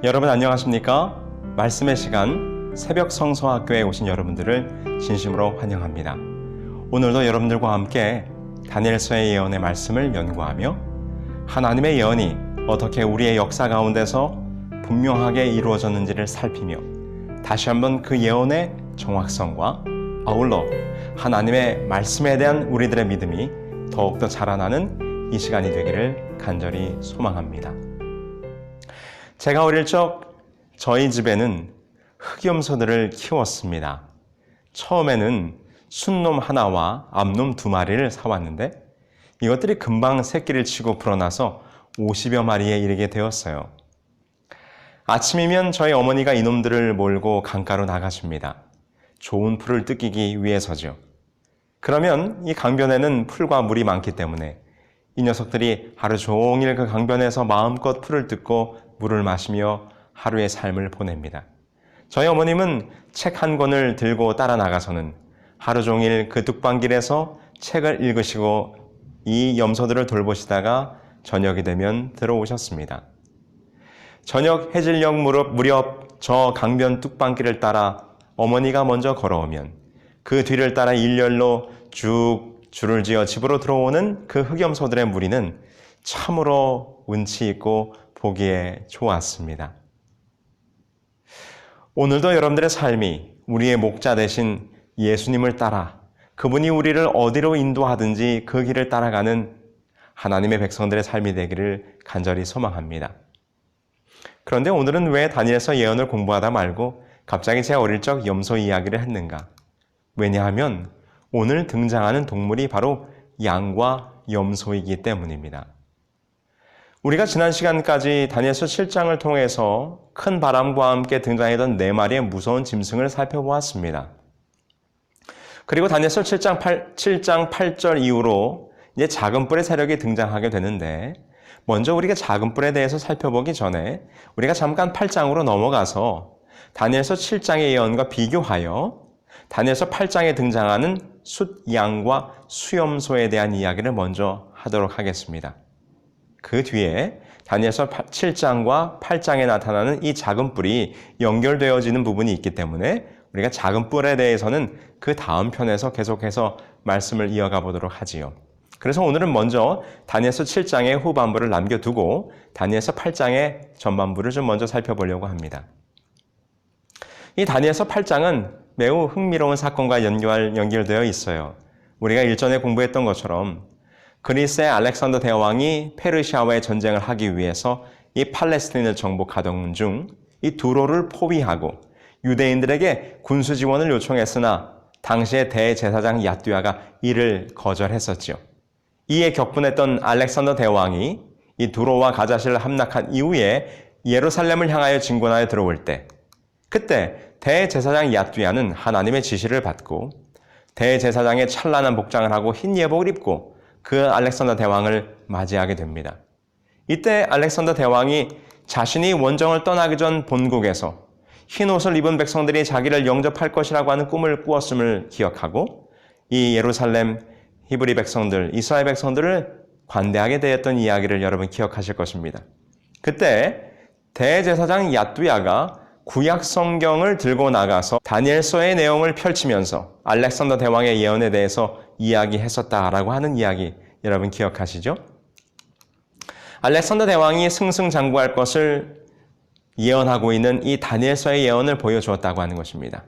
여러분 안녕하십니까? 말씀의 시간 새벽 성서학교에 오신 여러분들을 진심으로 환영합니다. 오늘도 여러분들과 함께 다니엘서의 예언의 말씀을 연구하며 하나님의 예언이 어떻게 우리의 역사 가운데서 분명하게 이루어졌는지를 살피며 다시 한번 그 예언의 정확성과 아울러 하나님의 말씀에 대한 우리들의 믿음이 더욱더 자라나는 이 시간이 되기를 간절히 소망합니다. 제가 어릴 적 저희 집에는 흑염소들을 키웠습니다. 처음에는 순놈 하나와 암놈 2마리를 사왔는데 이것들이 금방 새끼를 치고 불어나서 50여 마리에 이르게 되었어요. 아침이면 저희 어머니가 이놈들을 몰고 강가로 나가십니다. 좋은 풀을 뜯기기 위해서죠. 그러면 이 강변에는 풀과 물이 많기 때문에 이 녀석들이 하루 종일 그 강변에서 마음껏 풀을 뜯고 물을 마시며 하루의 삶을 보냅니다. 저희 어머님은 책 한 권을 들고 따라 나가서는 하루 종일 그 뚝방길에서 책을 읽으시고 이 염소들을 돌보시다가 저녁이 되면 들어오셨습니다. 저녁 해질녘 무렵 저 강변 뚝방길을 따라 어머니가 먼저 걸어오면 그 뒤를 따라 일렬로 쭉 줄을 지어 집으로 들어오는 그 흑염소들의 무리는 참으로 운치 있고 보기에 좋았습니다. 오늘도 여러분들의 삶이 우리의 목자 되신 예수님을 따라 그분이 우리를 어디로 인도하든지 그 길을 따라가는 하나님의 백성들의 삶이 되기를 간절히 소망합니다. 그런데 오늘은 왜 다니엘서 예언을 공부하다 말고 갑자기 제 어릴 적 염소 이야기를 했는가? 왜냐하면 오늘 등장하는 동물이 바로 양과 염소이기 때문입니다. 우리가 지난 시간까지 다니엘서 7장을 통해서 큰 바람과 함께 등장했던 4마리의 무서운 짐승을 살펴보았습니다. 그리고 다니엘서 7장 8절 이후로 이제 작은 뿔의 세력이 등장하게 되는데 먼저 우리가 작은 뿔에 대해서 살펴보기 전에 우리가 잠깐 8장으로 넘어가서 다니엘서 7장의 예언과 비교하여 다니엘서 8장에 등장하는 숫양과 수염소에 대한 이야기를 먼저 하도록 하겠습니다. 그 뒤에 다니엘서 7장과 8장에 나타나는 이 작은 뿔이 연결되어지는 부분이 있기 때문에 우리가 작은 뿔에 대해서는 그 다음 편에서 계속해서 말씀을 이어가 보도록 하지요. 그래서 오늘은 먼저 다니엘서 7장의 후반부를 남겨두고 다니엘서 8장의 전반부를 좀 먼저 살펴보려고 합니다. 이 다니엘서 8장은 매우 흥미로운 사건과 연결되어 있어요. 우리가 일전에 공부했던 것처럼 그리스의 알렉산더 대왕이 페르시아와의 전쟁을 하기 위해서 이 팔레스틴을 정복하던 중 이 두로를 포위하고 유대인들에게 군수 지원을 요청했으나 당시의 대제사장 야뚜야가 이를 거절했었죠. 이에 격분했던 알렉산더 대왕이 이 두로와 가자실을 함락한 이후에 예루살렘을 향하여 진군하여 들어올 때 그때 대제사장 야뚜야는 하나님의 지시를 받고 대제사장의 찬란한 복장을 하고 흰 예복을 입고 그 알렉산더 대왕을 맞이하게 됩니다. 이때 알렉산더 대왕이 자신이 원정을 떠나기 전 본국에서 흰 옷을 입은 백성들이 자기를 영접할 것이라고 하는 꿈을 꾸었음을 기억하고 이 예루살렘 히브리 백성들, 이스라엘 백성들을 관대하게 대했던 이야기를 여러분 기억하실 것입니다. 그때 대제사장 야뚜야가 구약 성경을 들고 나가서 다니엘서의 내용을 펼치면서 알렉산더 대왕의 예언에 대해서 이야기했었다라고 하는 이야기 여러분 기억하시죠? 알렉산더 대왕이 승승장구할 것을 예언하고 있는 이 다니엘서의 예언을 보여주었다고 하는 것입니다.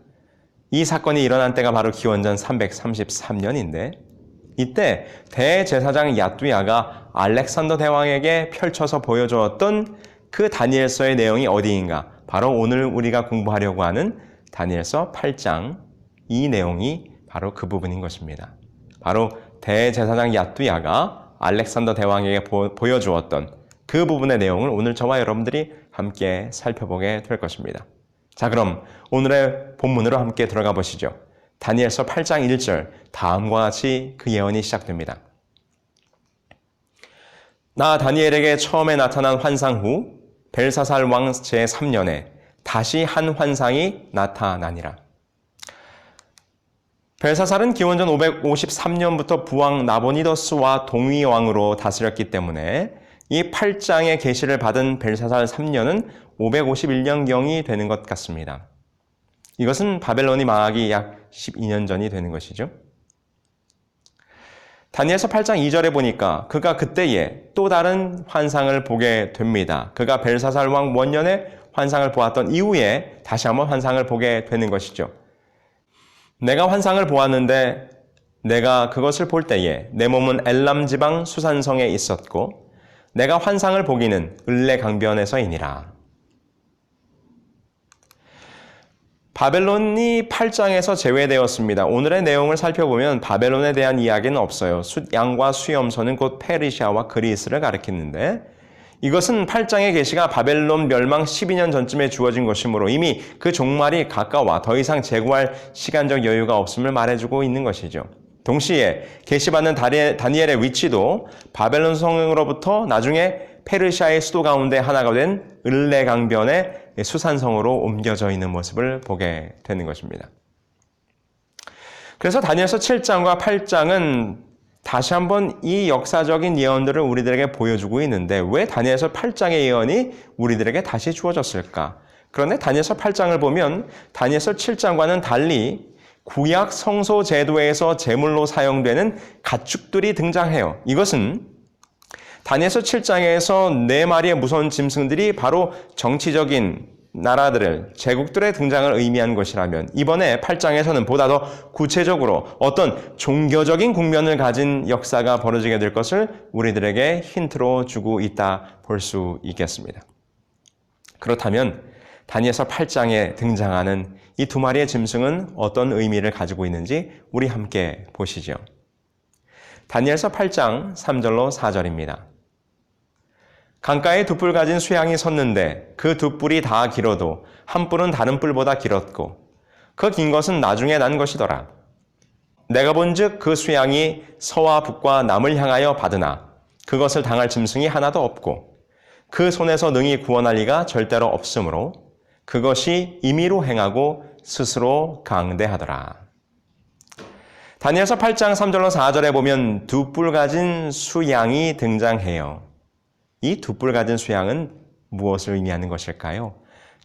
이 사건이 일어난 때가 바로 기원전 333년인데 이때 대제사장 야뚜야가 알렉산더 대왕에게 펼쳐서 보여주었던 그 다니엘서의 내용이 어디인가? 바로 오늘 우리가 공부하려고 하는 다니엘서 8장 이 내용이 바로 그 부분인 것입니다. 바로 대제사장 야뚜야가 알렉산더 대왕에게 보여주었던 그 부분의 내용을 오늘 저와 여러분들이 함께 살펴보게 될 것입니다. 자, 그럼 오늘의 본문으로 함께 들어가 보시죠. 다니엘서 8장 1절 다음과 같이 그 예언이 시작됩니다. 나 다니엘에게 처음에 나타난 환상 후 벨사살 왕 제3년에 다시 한 환상이 나타나니라. 벨사살은 기원전 553년부터 부왕 나보니더스와 동위왕으로 다스렸기 때문에 이 8장의 계시를 받은 벨사살 3년은 551년경이 되는 것 같습니다. 이것은 바벨론이 망하기 약 12년 전이 되는 것이죠. 다니엘서 8장 2절에 보니까 그가 그때에 또 다른 환상을 보게 됩니다. 그가 벨사살 왕 원년에 환상을 보았던 이후에 다시 한번 환상을 보게 되는 것이죠. 내가 환상을 보았는데 내가 그것을 볼 때에 내 몸은 엘람 지방 수산성에 있었고 내가 환상을 보기는 을레 강변에서이니라. 바벨론이 8장에서 제외되었습니다. 오늘의 내용을 살펴보면 바벨론에 대한 이야기는 없어요. 숫양과 수염소는 곧 페르시아와 그리스를 가리키는데 이것은 8장의 계시가 바벨론 멸망 12년 전쯤에 주어진 것이므로 이미 그 종말이 가까워 더 이상 재구할 시간적 여유가 없음을 말해주고 있는 것이죠. 동시에 계시받는 다니엘의 위치도 바벨론 성으로부터 나중에 페르시아의 수도 가운데 하나가 된 을레 강변의 수산성으로 옮겨져 있는 모습을 보게 되는 것입니다. 그래서 다니엘서 7장과 8장은 다시 한번 이 역사적인 예언들을 우리들에게 보여주고 있는데 왜 다니엘서 8장의 예언이 우리들에게 다시 주어졌을까? 그런데 다니엘서 8장을 보면 다니엘서 7장과는 달리 구약 성소 제도에서 제물로 사용되는 가축들이 등장해요. 이것은 다니엘서 7장에서 4마리의 무서운 짐승들이 바로 정치적인 나라들을, 제국들의 등장을 의미한 것이라면 이번에 8장에서는 보다 더 구체적으로 어떤 종교적인 국면을 가진 역사가 벌어지게 될 것을 우리들에게 힌트로 주고 있다 볼 수 있겠습니다. 그렇다면 다니엘서 8장에 등장하는 이 2마리의 짐승은 어떤 의미를 가지고 있는지 우리 함께 보시죠. 다니엘서 8장 3절로 4절입니다. 강가에 2뿔 가진 수양이 섰는데 그 2뿔이 다 길어도 한 뿔은 다른 뿔보다 길었고 그 긴 것은 나중에 난 것이더라. 내가 본즉 그 수양이 서와 북과 남을 향하여 받으나 그것을 당할 짐승이 하나도 없고 그 손에서 능히 구원할 리가 절대로 없으므로 그것이 임의로 행하고 스스로 강대하더라. 다니엘서 8장 3절로 4절에 보면 2뿔 가진 수양이 등장해요. 이 2뿔 가진 수양은 무엇을 의미하는 것일까요?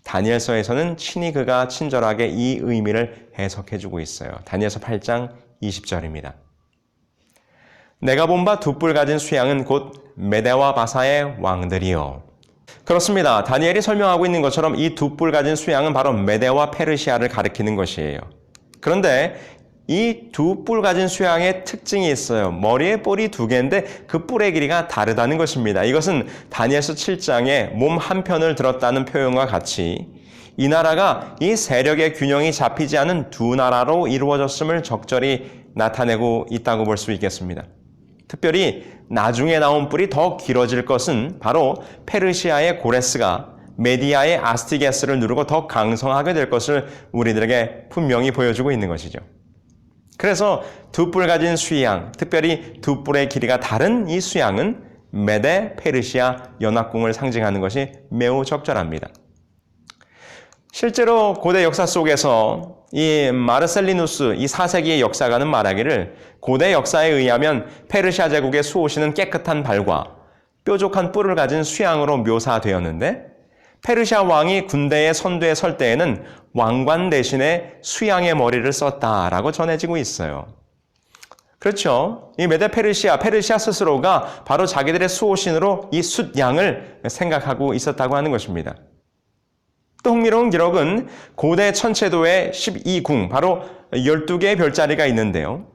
다니엘서에서는 친히 그가 친절하게 이 의미를 해석해주고 있어요. 다니엘서 8장 20절입니다. 내가 본 바 2뿔 가진 수양은 곧 메대와 바사의 왕들이요. 그렇습니다. 다니엘이 설명하고 있는 것처럼 이 2뿔 가진 수양은 바로 메대와 페르시아를 가리키는 것이에요. 그런데 이 2뿔 가진 수양의 특징이 있어요. 머리에 뿔이 2개인데 그 뿔의 길이가 다르다는 것입니다. 이것은 다니엘서 7장에 몸 한편을 들었다는 표현과 같이 이 나라가 이 세력의 균형이 잡히지 않은 2 나라로 이루어졌음을 적절히 나타내고 있다고 볼 수 있겠습니다. 특별히 나중에 나온 뿔이 더 길어질 것은 바로 페르시아의 고레스가 메디아의 아스티게스를 누르고 더 강성하게 될 것을 우리들에게 분명히 보여주고 있는 것이죠. 그래서 2뿔 가진 수양, 특별히 2뿔의 길이가 다른 이 수양은 메데 페르시아 연합궁을 상징하는 것이 매우 적절합니다. 실제로 고대 역사 속에서 이 마르셀리누스, 이 4세기의 역사가는 말하기를 고대 역사에 의하면 페르시아 제국의 수호신은 깨끗한 발과 뾰족한 뿔을 가진 수양으로 묘사되었는데 페르시아 왕이 군대의 선두에 설 때에는 왕관 대신에 수양의 머리를 썼다라고 전해지고 있어요. 그렇죠. 이 메데 페르시아 스스로가 바로 자기들의 수호신으로 이 숫양을 생각하고 있었다고 하는 것입니다. 또 흥미로운 기록은 고대 천체도의 12궁, 바로 12개의 별자리가 있는데요.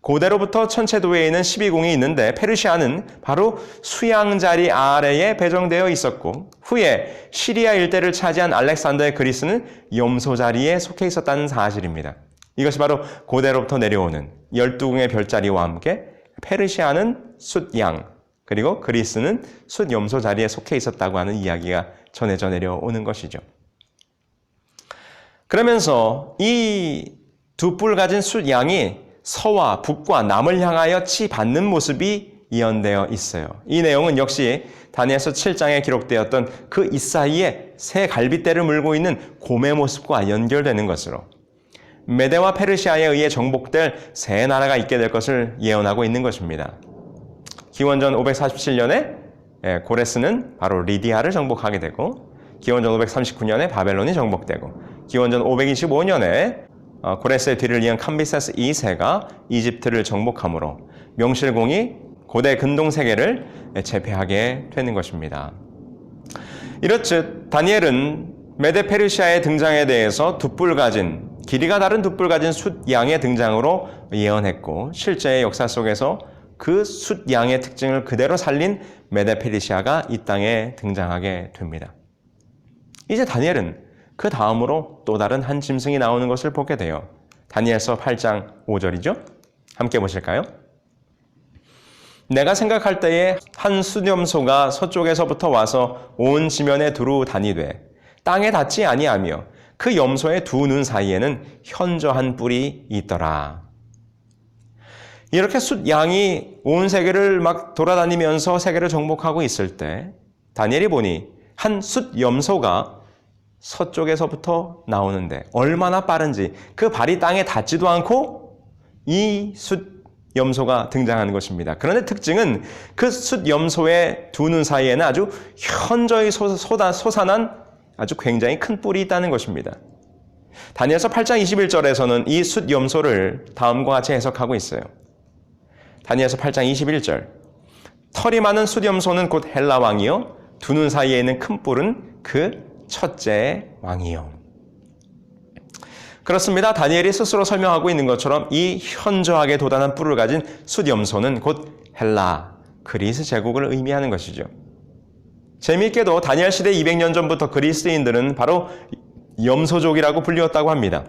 고대로부터 천체도에 있는 12궁이 있는데 페르시아는 바로 수양자리 아래에 배정되어 있었고 후에 시리아 일대를 차지한 알렉산더의 그리스는 염소자리에 속해 있었다는 사실입니다. 이것이 바로 고대로부터 내려오는 12궁의 별자리와 함께 페르시아는 숫양, 그리고 그리스는 숫염소자리에 속해 있었다고 하는 이야기가 전해져 내려오는 것이죠. 그러면서 이 2뿔 가진 숫양이 서와 북과 남을 향하여 치받는 모습이 이언되어 있어요. 이 내용은 역시 다니엘서 7장에 기록되었던 그 이사이에 새 갈빗대를 물고 있는 곰의 모습과 연결되는 것으로 메데와 페르시아에 의해 정복될 새 나라가 있게 될 것을 예언하고 있는 것입니다. 기원전 547년에 고레스는 바로 리디아를 정복하게 되고 기원전 539년에 바벨론이 정복되고 기원전 525년에 고레스의 뒤를 이은 캄비세스 2세가 이집트를 정복함으로 명실공히 고대 근동 세계를 제패하게 되는 것입니다. 이렇듯 다니엘은 메데 페르시아의 등장에 대해서 두 뿔 가진 길이가 다른 두 뿔 가진 숫양의 등장으로 예언했고 실제의 역사 속에서 그 숫양의 특징을 그대로 살린 메데 페르시아가 이 땅에 등장하게 됩니다. 이제 다니엘은 그 다음으로 또 다른 한 짐승이 나오는 것을 보게 돼요. 다니엘서 8장 5절이죠. 함께 보실까요? 내가 생각할 때에 한 수염소가 서쪽에서부터 와서 온 지면에 두루 다니되 땅에 닿지 아니하며 그 염소의 두 눈 사이에는 현저한 뿔이 있더라. 이렇게 숫양이 온 세계를 막 돌아다니면서 세계를 정복하고 있을 때 다니엘이 보니 한 숫염소가 서쪽에서부터 나오는데 얼마나 빠른지 그 발이 땅에 닿지도 않고 이 숫염소가 등장하는 것입니다. 그런데 특징은 그 숫염소의 두 눈 사이에는 아주 현저히 솟아난 아주 굉장히 큰 뿔이 있다는 것입니다. 다니엘서 8장 21절에서는 이 숫염소를 다음과 같이 해석하고 있어요. 다니엘서 8장 21절 털이 많은 숫염소는 곧 헬라 왕이요 두 눈 사이에 있는 큰 뿔은 그 첫째 왕이요. 그렇습니다. 다니엘이 스스로 설명하고 있는 것처럼 이 현저하게 도단한 뿔을 가진 숫염소는 곧 헬라, 그리스 제국을 의미하는 것이죠. 재미있게도 다니엘 시대 200년 전부터 그리스인들은 바로 염소족이라고 불리웠다고 합니다.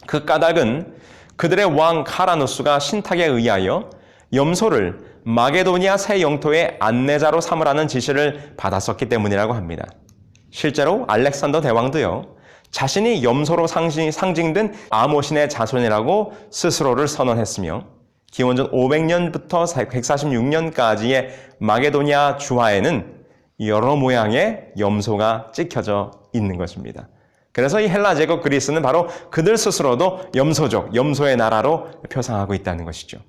그 까닭은 그들의 왕 카라누스가 신탁에 의하여 염소를 마게도니아 새 영토의 안내자로 삼으라는 지시를 받았었기 때문이라고 합니다. 실제로 알렉산더 대왕도요, 자신이 염소로 상징된 아모신의 자손이라고 스스로를 선언했으며 기원전 500년부터 146년까지의 마게도니아 주화에는 여러 모양의 염소가 찍혀져 있는 것입니다. 그래서 이 헬라 제국 그리스는 바로 그들 스스로도 염소족, 염소의 나라로 표상하고 있다는 것이죠.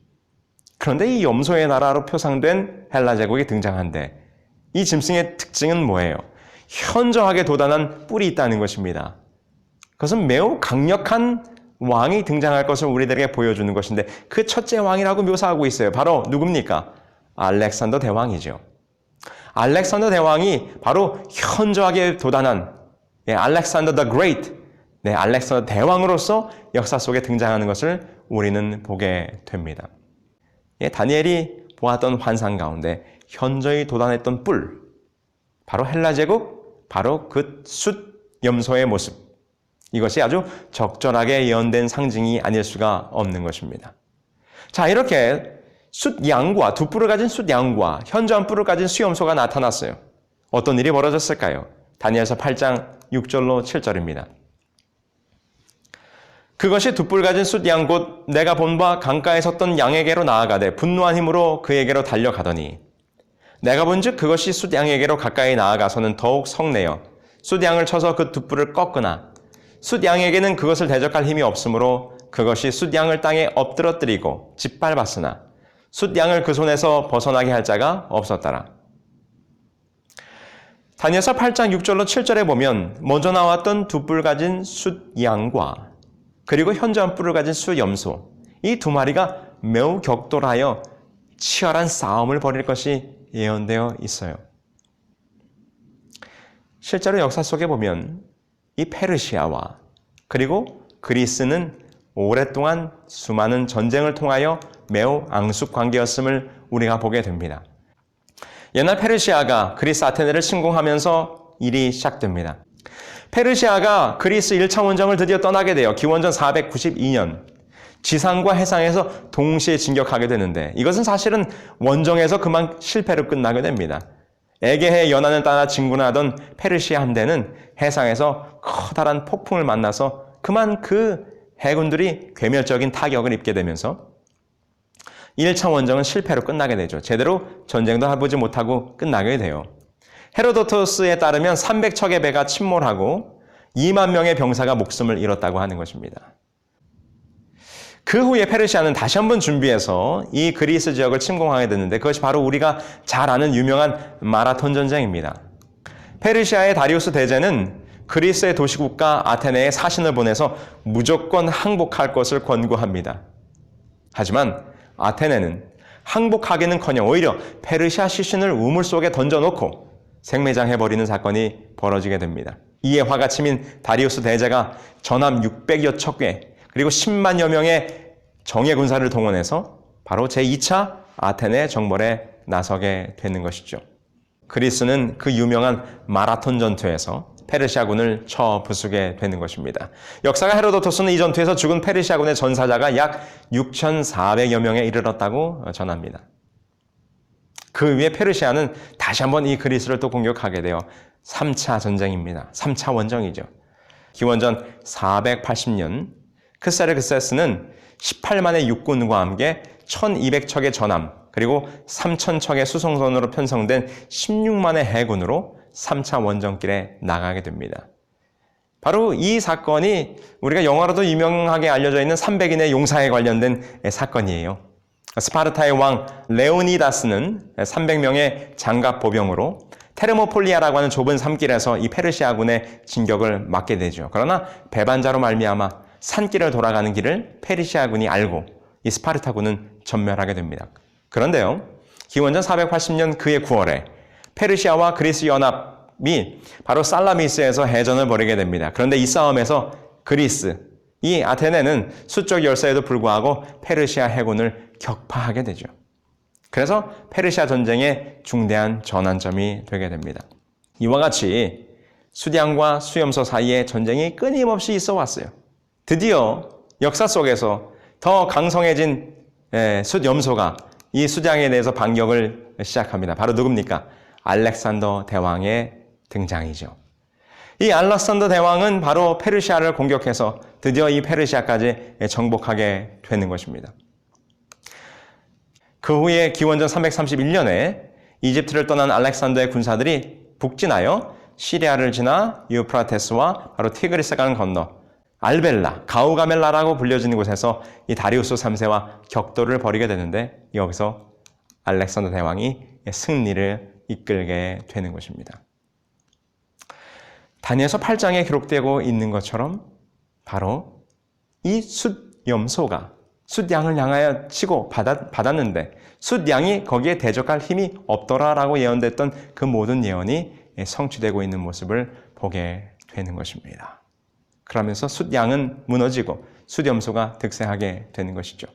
그런데 이 염소의 나라로 표상된 헬라 제국이 등장한데 이 짐승의 특징은 뭐예요? 현저하게 도단한 뿔이 있다는 것입니다. 그것은 매우 강력한 왕이 등장할 것을 우리들에게 보여주는 것인데 그 첫째 왕이라고 묘사하고 있어요. 바로 누굽니까? 알렉산더 대왕이죠. 알렉산더 대왕이 바로 현저하게 도단한 알렉산더 the Great, 알렉산더 대왕으로서 역사 속에 등장하는 것을 우리는 보게 됩니다. 다니엘이 보았던 환상 가운데 현저히 도단했던 뿔, 바로 헬라 제국, 바로 그 숫 염소의 모습, 이것이 아주 적절하게 예언된 상징이 아닐 수가 없는 것입니다. 자, 이렇게 숫양과 두 뿔을 가진 숫양과 현저한 뿔을 가진 수염소가 나타났어요. 어떤 일이 벌어졌을까요? 다니엘서 8장 6절로 7절입니다. 그것이 두 뿔 가진 숫양 곧 내가 본 바 강가에 섰던 양에게로 나아가되 분노한 힘으로 그에게로 달려가더니 내가 본즉 그것이 숫양에게로 가까이 나아가서는 더욱 성내어 숫양을 쳐서 그 두 뿔을 꺾으나 숫양에게는 그것을 대적할 힘이 없으므로 그것이 숫양을 땅에 엎드러뜨리고 짓밟았으나 숫양을 그 손에서 벗어나게 할 자가 없었더라. 다니엘서 8장 6절로 7절에 보면 먼저 나왔던 두 뿔 가진 숫양과 그리고 현저한 뿔을 가진 숫염소, 이 두 마리가 매우 격돌하여 치열한 싸움을 벌일 것이 예언되어 있어요. 실제로 역사 속에 보면 이 페르시아와 그리고 그리스는 오랫동안 수많은 전쟁을 통하여 매우 앙숙 관계였음을 우리가 보게 됩니다. 옛날 페르시아가 그리스 아테네를 침공하면서 일이 시작됩니다. 페르시아가 그리스 1차 원정을 드디어 떠나게 되어 기원전 492년 지상과 해상에서 동시에 진격하게 되는데 이것은 사실은 원정에서 그만 실패로 끝나게 됩니다. 에게해 연안을 따라 진군하던 페르시아 함대는 해상에서 커다란 폭풍을 만나서 그만 그 해군들이 괴멸적인 타격을 입게 되면서 1차 원정은 실패로 끝나게 되죠. 제대로 전쟁도 해보지 못하고 끝나게 돼요. 헤로도토스에 따르면 300척의 배가 침몰하고 2만 명의 병사가 목숨을 잃었다고 하는 것입니다. 그 후에 페르시아는 다시 한번 준비해서 이 그리스 지역을 침공하게 됐는데 그것이 바로 우리가 잘 아는 유명한 마라톤 전쟁입니다. 페르시아의 다리우스 대제는 그리스의 도시국가 아테네에 사신을 보내서 무조건 항복할 것을 권고합니다. 하지만 아테네는 항복하기는커녕 오히려 페르시아 시신을 우물 속에 던져놓고 생매장해버리는 사건이 벌어지게 됩니다. 이에 화가 치민 다리우스 대제가 전함 600여 척에 그리고 10만여 명의 정예 군사를 동원해서 바로 제2차 아테네 정벌에 나서게 되는 것이죠. 그리스는 그 유명한 마라톤 전투에서 페르시아군을 쳐 부수게 되는 것입니다. 역사가 헤로도토스는 이 전투에서 죽은 페르시아군의 전사자가 약 6,400여 명에 이르렀다고 전합니다. 그 위에 페르시아는 다시 한번 이 그리스를 또 공격하게 되어 3차 전쟁입니다. 3차 원정이죠. 기원전 480년 크세르크세스는 18만의 육군과 함께 1200척의 전함 그리고 3000척의 수송선으로 편성된 16만의 해군으로 3차 원정길에 나가게 됩니다. 바로 이 사건이 우리가 영화로도 유명하게 알려져 있는 300인의 용사에 관련된 사건이에요. 스파르타의 왕 레오니다스는 300명의 장갑 보병으로 테르모폴리아라고 하는 좁은 산길에서 이 페르시아군의 진격을 막게 되죠. 그러나 배반자로 말미암아 산길을 돌아가는 길을 페르시아군이 알고 이 스파르타군은 전멸하게 됩니다. 그런데요, 기원전 480년 그해 9월에 페르시아와 그리스 연합이 바로 살라미스에서 해전을 벌이게 됩니다. 그런데 이 싸움에서 그리스, 이 아테네는 수적 열세에도 불구하고 페르시아 해군을 격파하게 되죠. 그래서 페르시아 전쟁의 중대한 전환점이 되게 됩니다. 이와 같이 수량과 수염소 사이에 전쟁이 끊임없이 있어 왔어요. 드디어 역사 속에서 더 강성해진 숫염소가 이 수량에 대해서 반격을 시작합니다. 바로 누굽니까? 알렉산더 대왕의 등장이죠. 이 알렉산더 대왕은 바로 페르시아를 공격해서 드디어 이 페르시아까지 정복하게 되는 것입니다. 그 후에 기원전 331년에 이집트를 떠난 알렉산더의 군사들이 북진하여 시리아를 지나 유프라테스와 바로 티그리스강을 건너 알벨라, 가우가멜라라고 불려지는 곳에서 이 다리우스 3세와 격돌을 벌이게 되는데 여기서 알렉산더 대왕이 승리를 이끌게 되는 것입니다. 다니엘서 8장에 기록되고 있는 것처럼 바로 이 숫염소가 숫양을 향하여 치고 받았는데 숫양이 거기에 대적할 힘이 없더라라고 예언됐던 그 모든 예언이 성취되고 있는 모습을 보게 되는 것입니다. 그러면서 숫양은 무너지고 숫염소가 득세하게 되는 것이죠.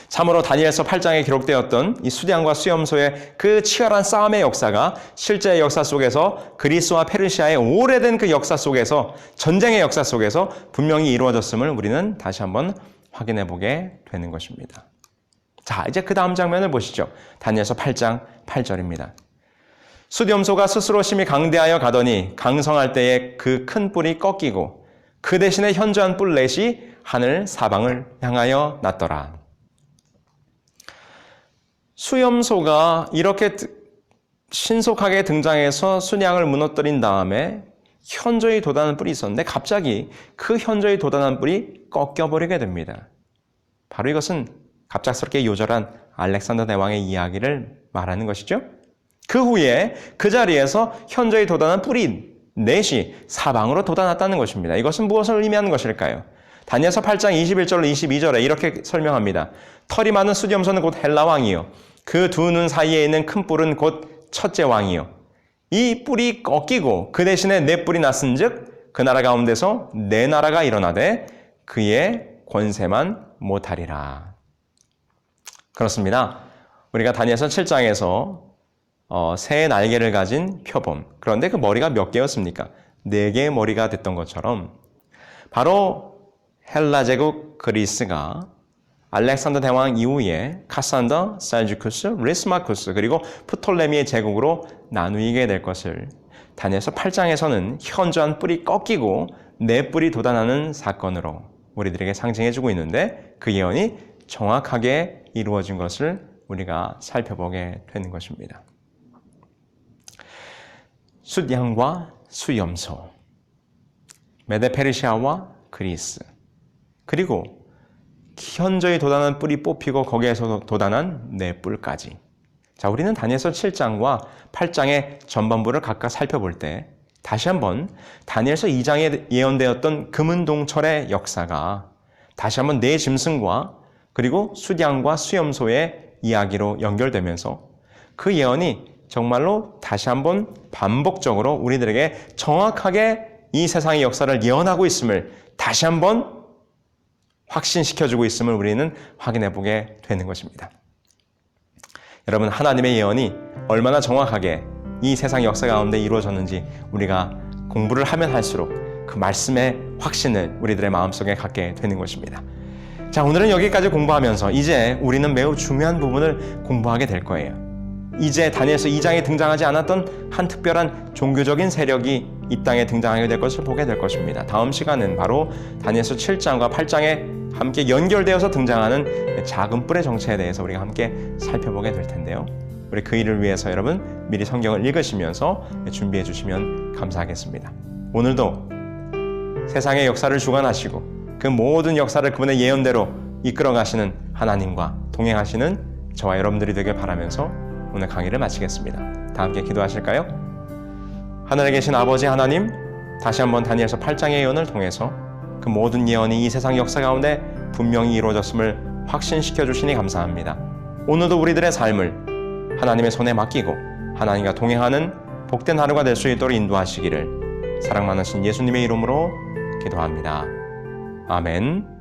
참으로 다니엘서 8장에 기록되었던 이 숫양과 수염소의 그 치열한 싸움의 역사가 실제 역사 속에서 그리스와 페르시아의 오래된 그 역사 속에서 전쟁의 역사 속에서 분명히 이루어졌음을 우리는 다시 한번 확인해 보게 되는 것입니다. 자, 이제 그 다음 장면을 보시죠. 다니엘서 8장 8절입니다. 숫염소가 스스로 심히 강대하여 가더니 강성할 때에 그 큰 뿔이 꺾이고 그 대신에 현저한 뿔 넷이 하늘 사방을 향하여 났더라. 수염소가 이렇게 신속하게 등장해서 숫양을 무너뜨린 다음에 현저히 도단한 뿔이 있었는데 갑자기 그 현저히 도단한 뿔이 꺾여버리게 됩니다. 바로 이것은 갑작스럽게 요절한 알렉산더 대왕의 이야기를 말하는 것이죠. 그 후에 그 자리에서 현저히 도단한 뿔이 넷이 사방으로 돋아났다는 것입니다. 이것은 무엇을 의미하는 것일까요? 다니엘서 8장 21절로 22절에 이렇게 설명합니다. 털이 많은 숫염소는 곧 헬라 왕이요 그 두 눈 사이에 있는 큰 뿔은 곧 첫째 왕이요 이 뿔이 꺾이고 그 대신에 네 뿔이 났은즉 그 나라 가운데서 네 나라가 일어나되 그의 권세만 못하리라. 그렇습니다. 우리가 다니엘서 7장에서 새의 날개를 가진 표범, 그런데 그 머리가 몇 개였습니까? 4개의 머리가 됐던 것처럼 바로 헬라 제국 그리스가 알렉산더 대왕 이후에 카산더, 셀주쿠스, 리스마쿠스 그리고 프톨레미의 제국으로 나누게 될 것을 다니엘서 8장에서는 현저한 뿔이 꺾이고 네 뿔이 돋아나는 사건으로 우리들에게 상징해주고 있는데 그 예언이 정확하게 이루어진 것을 우리가 살펴보게 되는 것입니다. 숫양과 수염소, 메데페르시아와 그리스, 그리고 현저히 돋아난 뿔이 뽑히고 거기에서 돋아난 네 뿔까지 자, 우리는 다니엘서 7장과 8장의 전반부를 각각 살펴볼 때 다시 한번 다니엘서 2장에 예언되었던 금은동철의 역사가 다시 한번 네 짐승과 그리고 수량과 수염소의 이야기로 연결되면서 그 예언이 정말로 다시 한번 반복적으로 우리들에게 정확하게 이 세상의 역사를 예언하고 있음을 다시 한번 확신시켜주고 있음을 우리는 확인해 보게 되는 것입니다. 여러분, 하나님의 예언이 얼마나 정확하게 이 세상 역사 가운데 이루어졌는지 우리가 공부를 하면 할수록 그 말씀의 확신을 우리들의 마음속에 갖게 되는 것입니다. 자, 오늘은 여기까지 공부하면서 이제 우리는 매우 중요한 부분을 공부하게 될 거예요. 이제 다니엘서 2장에 등장하지 않았던 한 특별한 종교적인 세력이 이 땅에 등장하게 될 것을 보게 될 것입니다. 다음 시간은 바로 다니엘서 7장과 8장에 함께 연결되어서 등장하는 작은 뿔의 정체에 대해서 우리가 함께 살펴보게 될 텐데요. 우리 그 일을 위해서 여러분 미리 성경을 읽으시면서 준비해 주시면 감사하겠습니다. 오늘도 세상의 역사를 주관하시고 그 모든 역사를 그분의 예언대로 이끌어 가시는 하나님과 동행하시는 저와 여러분들이 되길 바라면서 오늘 강의를 마치겠습니다. 다 함께 기도하실까요? 하늘에 계신 아버지 하나님, 다시 한번 다니엘서 8장의 예언을 통해서 그 모든 예언이 이 세상 역사 가운데 분명히 이루어졌음을 확신시켜 주시니 감사합니다. 오늘도 우리들의 삶을 하나님의 손에 맡기고 하나님과 동행하는 복된 하루가 될 수 있도록 인도하시기를 사랑 많으신 예수님의 이름으로 기도합니다. 아멘.